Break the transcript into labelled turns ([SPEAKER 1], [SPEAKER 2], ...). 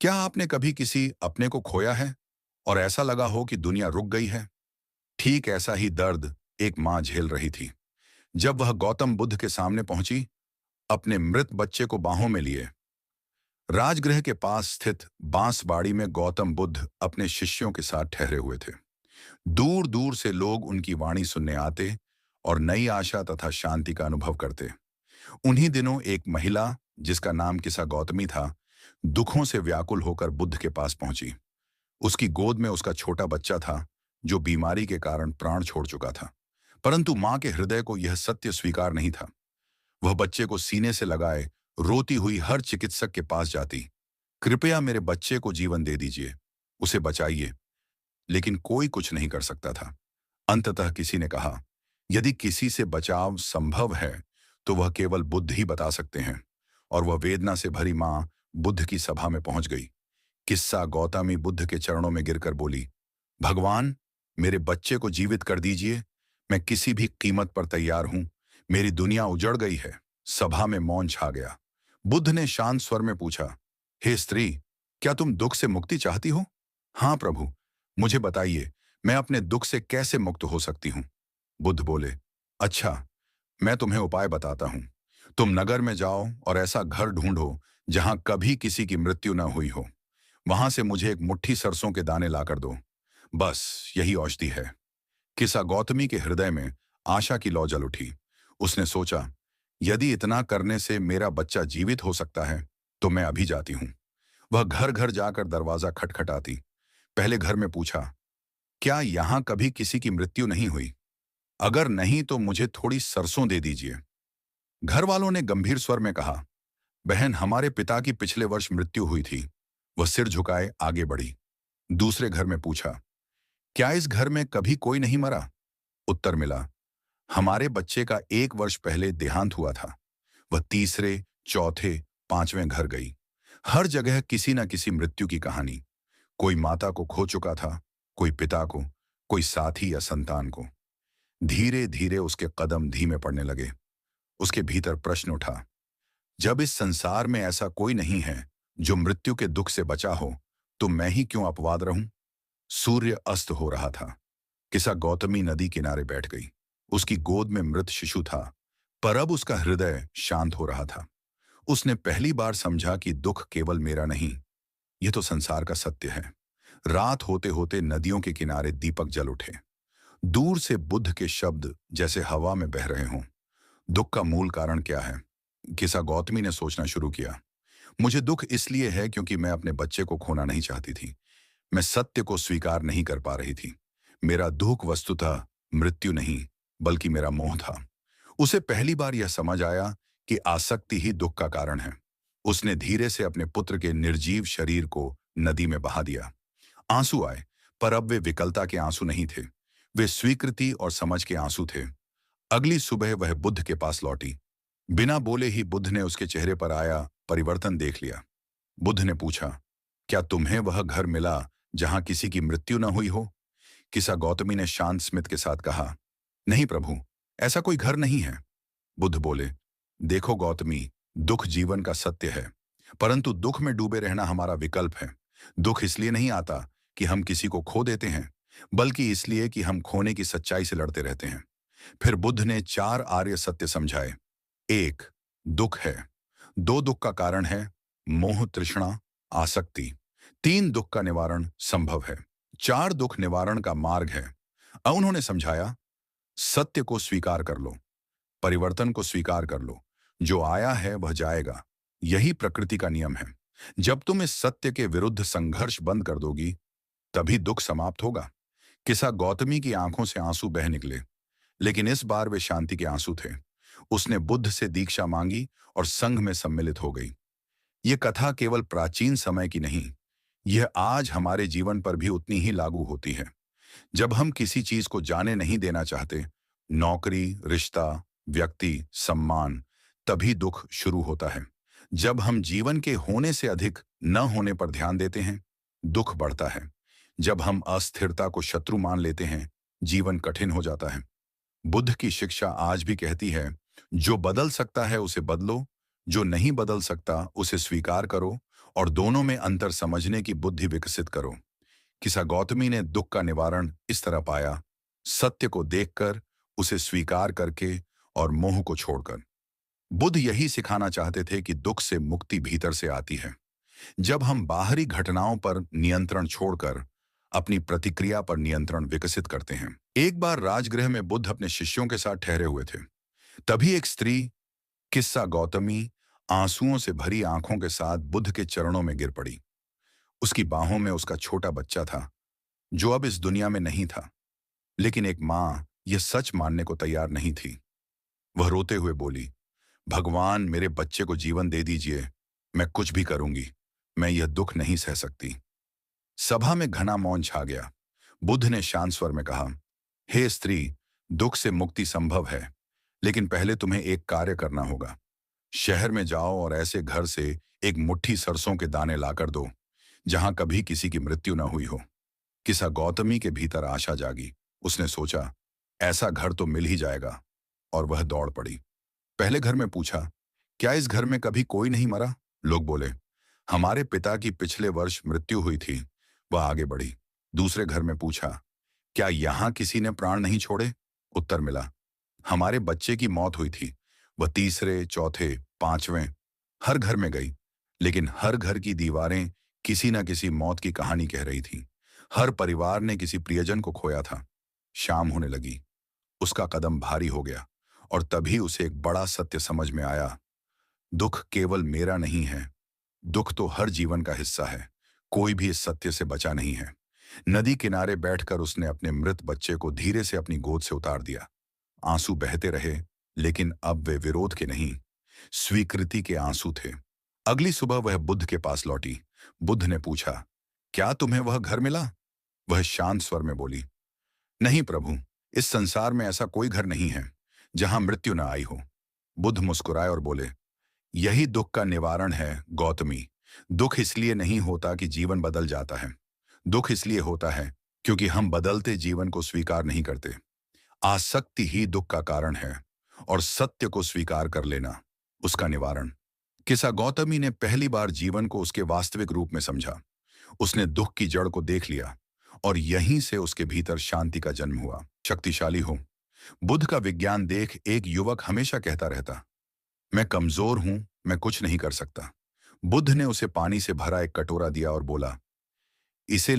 [SPEAKER 1] क्या आपने कभी किसी अपने को खोया है और ऐसा लगा हो कि दुनिया रुक गई है? ठीक ऐसा ही दर्द एक मां झेल रही थी जब वह गौतम बुद्ध के सामने पहुंची, अपने मृत बच्चे को बाहों में लिए। राजगृह के पास स्थित बांसबाड़ी में गौतम बुद्ध अपने शिष्यों के साथ ठहरे हुए थे। दूर दूर से लोग उनकी वाणी सुनने आते और नई आशा तथा शांति का अनुभव करते। उन्हीं दिनों एक महिला, जिसका नाम किसा गौतमी था, दुखों से व्याकुल होकर बुद्ध के पास पहुंची। उसकी गोद में उसका छोटा बच्चा था, जो बीमारी के कारण प्राण छोड़ चुका था। परंतु मां के हृदय को यह सत्य स्वीकार नहीं था। वह बच्चे को सीने से लगाए रोती हुई हर चिकित्सक के पास जाती, कृपया मेरे बच्चे को जीवन दे दीजिए, उसे बचाइए। लेकिन कोई कुछ नहीं कर सकता था। अंततः किसी ने कहा, यदि किसी से बचाव संभव है तो वह केवल बुद्ध ही बता सकते हैं। और वह वेदना से भरी मां बुद्ध की सभा में पहुंच गई। किस्सा गौतमी बुद्ध के चरणों में गिरकर बोली, भगवान, मेरे बच्चे को जीवित कर दीजिए। मैं किसी भी कीमत पर तैयार हूं। मेरी दुनिया उजड़ गई है। सभा में मौन छा गया। बुद्ध ने शांत स्वर में पूछा, हे स्त्री, क्या तुम दुख से मुक्ति चाहती हो? हाँ प्रभु, मुझे बताइए, मैं अपने दुख से कैसे मुक्त हो सकती हूँ? बुद्ध बोले, अच्छा, मैं तुम्हें उपाय बताता हूँ। तुम नगर में जाओ और ऐसा घर ढूंढो जहां कभी किसी की मृत्यु न हुई हो। वहां से मुझे एक मुट्ठी सरसों के दाने लाकर दो। बस यही औषधि है। किसा गौतमी के हृदय में आशा की लौ जल उठी। उसने सोचा, यदि इतना करने से मेरा बच्चा जीवित हो सकता है तो मैं अभी जाती हूँ। वह घर घर जाकर दरवाजा खटखटाती। पहले घर में पूछा, क्या यहाँ कभी किसी की मृत्यु नहीं हुई? अगर नहीं तो मुझे थोड़ी सरसों दे दीजिए। घर वालों ने गंभीर स्वर में कहा, बहन, हमारे पिता की पिछले वर्ष मृत्यु हुई थी। वह सिर झुकाए आगे बढ़ी। दूसरे घर में पूछा, क्या इस घर में कभी कोई नहीं मरा? उत्तर मिला, हमारे बच्चे का 1 वर्ष पहले देहांत हुआ था। वह तीसरे, चौथे, पांचवें घर गई। हर जगह किसी न किसी मृत्यु की कहानी। कोई माता को खो चुका था, कोई पिता को, कोई साथी या संतान को। धीरे धीरे उसके कदम धीमे पड़ने लगे। उसके भीतर प्रश्न उठा, जब इस संसार में ऐसा कोई नहीं है जो मृत्यु के दुख से बचा हो, तो मैं ही क्यों अपवाद रहूं? सूर्य अस्त हो रहा था। किसा गौतमी नदी किनारे बैठ गई। उसकी गोद में मृत शिशु था, पर अब उसका हृदय शांत हो रहा था। उसने पहली बार समझा कि दुख केवल मेरा नहीं, यह तो संसार का सत्य है। रात होते होते नदियों के किनारे दीपक जल उठे। दूर से बुद्ध के शब्द जैसे हवा में बह रहे हों। दुख का मूल कारण क्या है? किसा गौतमी ने सोचना शुरू किया। मुझे दुख इसलिए है क्योंकि मैं अपने बच्चे को खोना नहीं चाहती थी। मैं सत्य को स्वीकार नहीं कर पा रही थी। मेरा दुख वस्तुतः मृत्यु नहीं, बल्कि मेरा मोह था। उसे पहली बार यह समझ आया कि आसक्ति ही दुख का कारण है। उसने धीरे से अपने पुत्र के निर्जीव शरीर को नदी में बहा दिया। आंसू आए, पर अब वे विकलता के आंसू नहीं थे। वे स्वीकृति और समझ के आंसू थे। अगली सुबह वह बुद्ध के पास लौटी। बिना बोले ही बुद्ध ने उसके चेहरे पर आया परिवर्तन देख लिया। बुद्ध ने पूछा, क्या तुम्हें वह घर मिला जहां किसी की मृत्यु न हुई हो? किसा गौतमी ने शांत स्मित के साथ कहा, नहीं प्रभु, ऐसा कोई घर नहीं है। बुद्ध बोले, देखो गौतमी, दुख जीवन का सत्य है, परंतु दुख में डूबे रहना हमारा विकल्प है। दुख इसलिए नहीं आता कि हम किसी को खो देते हैं, बल्कि इसलिए कि हम खोने की सच्चाई से लड़ते रहते हैं। फिर बुद्ध ने 4 आर्य सत्य समझाए। 1, दुख है। 2, दुख का कारण है मोह, तृष्णा, आसक्ति। 3, दुख का निवारण संभव है। 4, दुख निवारण का मार्ग है। अब उन्होंने समझाया, सत्य को स्वीकार कर लो, परिवर्तन को स्वीकार कर लो। जो आया है वह जाएगा। यही प्रकृति का नियम है। जब तुम इस सत्य के विरुद्ध संघर्ष बंद कर दोगी, तभी दुख समाप्त होगा। किसा गौतमी की आंखों से आंसू बह निकले, लेकिन इस बार वे शांति के आंसू थे। उसने बुद्ध से दीक्षा मांगी और संघ में सम्मिलित हो गई। ये कथा केवल प्राचीन समय की नहीं, यह आज हमारे जीवन पर भी उतनी ही लागू होती है। जब हम किसी चीज को जाने नहीं देना चाहते, नौकरी, रिश्ता, व्यक्ति, सम्मान, तभी दुख शुरू होता है। जब हम जीवन के होने से अधिक न होने पर ध्यान देते हैं, दुख बढ़ता है। जब हम अस्थिरता को शत्रु मान लेते हैं, जीवन कठिन हो जाता है। बुद्ध की शिक्षा आज भी कहती है, जो बदल सकता है उसे बदलो, जो नहीं बदल सकता उसे स्वीकार करो और दोनों में अंतर समझने की बुद्धि विकसित करो। किसा गौतमी ने दुख का निवारण इस तरह पाया, सत्य को देखकर, उसे स्वीकार करके और मोह को छोड़कर। बुद्ध यही सिखाना चाहते थे कि दुख से मुक्ति भीतर से आती है, जब हम बाहरी घटनाओं पर नियंत्रण छोड़कर अपनी प्रतिक्रिया पर नियंत्रण विकसित करते हैं। एक बार राजगृह में बुद्ध अपने शिष्यों के साथ ठहरे हुए थे। तभी एक स्त्री, किस्सा गौतमी, आंसुओं से भरी आंखों के साथ बुद्ध के चरणों में गिर पड़ी। उसकी बाहों में उसका छोटा बच्चा था, जो अब इस दुनिया में नहीं था। लेकिन एक माँ यह सच मानने को तैयार नहीं थी। वह रोते हुए बोली, भगवान, मेरे बच्चे को जीवन दे दीजिए, मैं कुछ भी करूंगी, मैं यह दुख नहीं सह सकती। सभा में घना मौन छा गया। बुद्ध ने शांत स्वर में कहा, हे स्त्री, दुख से मुक्ति संभव है, लेकिन पहले तुम्हें एक कार्य करना होगा। शहर में जाओ और ऐसे घर से एक मुट्ठी सरसों के दाने लाकर दो जहां कभी किसी की मृत्यु न हुई हो। किसा गौतमी के भीतर आशा जागी। उसने सोचा, ऐसा घर तो मिल ही जाएगा, और वह दौड़ पड़ी। पहले घर में पूछा, क्या इस घर में कभी कोई नहीं मरा? लोग बोले, हमारे पिता की पिछले वर्ष मृत्यु हुई थी। वह आगे बढ़ी। दूसरे घर में पूछा, क्या यहां किसी ने प्राण नहीं छोड़े? उत्तर मिला, हमारे बच्चे की मौत हुई थी। वह तीसरे, चौथे, पांचवें, हर घर में गई, लेकिन हर घर की दीवारें किसी न किसी मौत की कहानी कह रही थी। हर परिवार ने किसी प्रियजन को खोया था। शाम होने लगी। उसका कदम भारी हो गया, और तभी उसे एक बड़ा सत्य समझ में आया। दुख केवल मेरा नहीं है, दुख तो हर जीवन का हिस्सा है। कोई भी इस सत्य से बचा नहीं है। नदी किनारे बैठकर उसने अपने मृत बच्चे को धीरे से अपनी गोद से उतार दिया। आंसू बहते रहे, लेकिन अब वे विरोध के नहीं, स्वीकृति के आंसू थे। अगली सुबह वह बुद्ध के पास लौटी। बुद्ध ने पूछा, क्या तुम्हें वह घर मिला? वह शांत स्वर में बोली, नहीं प्रभु, इस संसार में ऐसा कोई घर नहीं है जहां मृत्यु न आई हो। बुद्ध मुस्कुराए और बोले, यही दुख का निवारण है गौतमी। दुख इसलिए नहीं होता कि जीवन बदल जाता है। दुख इसलिए होता है क्योंकि हम बदलते जीवन को स्वीकार नहीं करते। आसक्ति ही दुख का कारण है, और सत्य को स्वीकार कर लेना उसका निवारण। किसा गौतमी ने पहली बार जीवन को उसके वास्तविक रूप में समझा। उसने दुख की जड़ को देख लिया, और यहीं से उसके भीतर शांति का जन्म हुआ। शक्तिशाली हो। बुद्ध का विज्ञान देख एक युवक हमेशा कहता रहता, मैं कमजोर हूं, मैं कुछ नहीं कर सकता। बुद्ध ने उसे पानी से भरा एक कटोरा दिया और बोला, इसे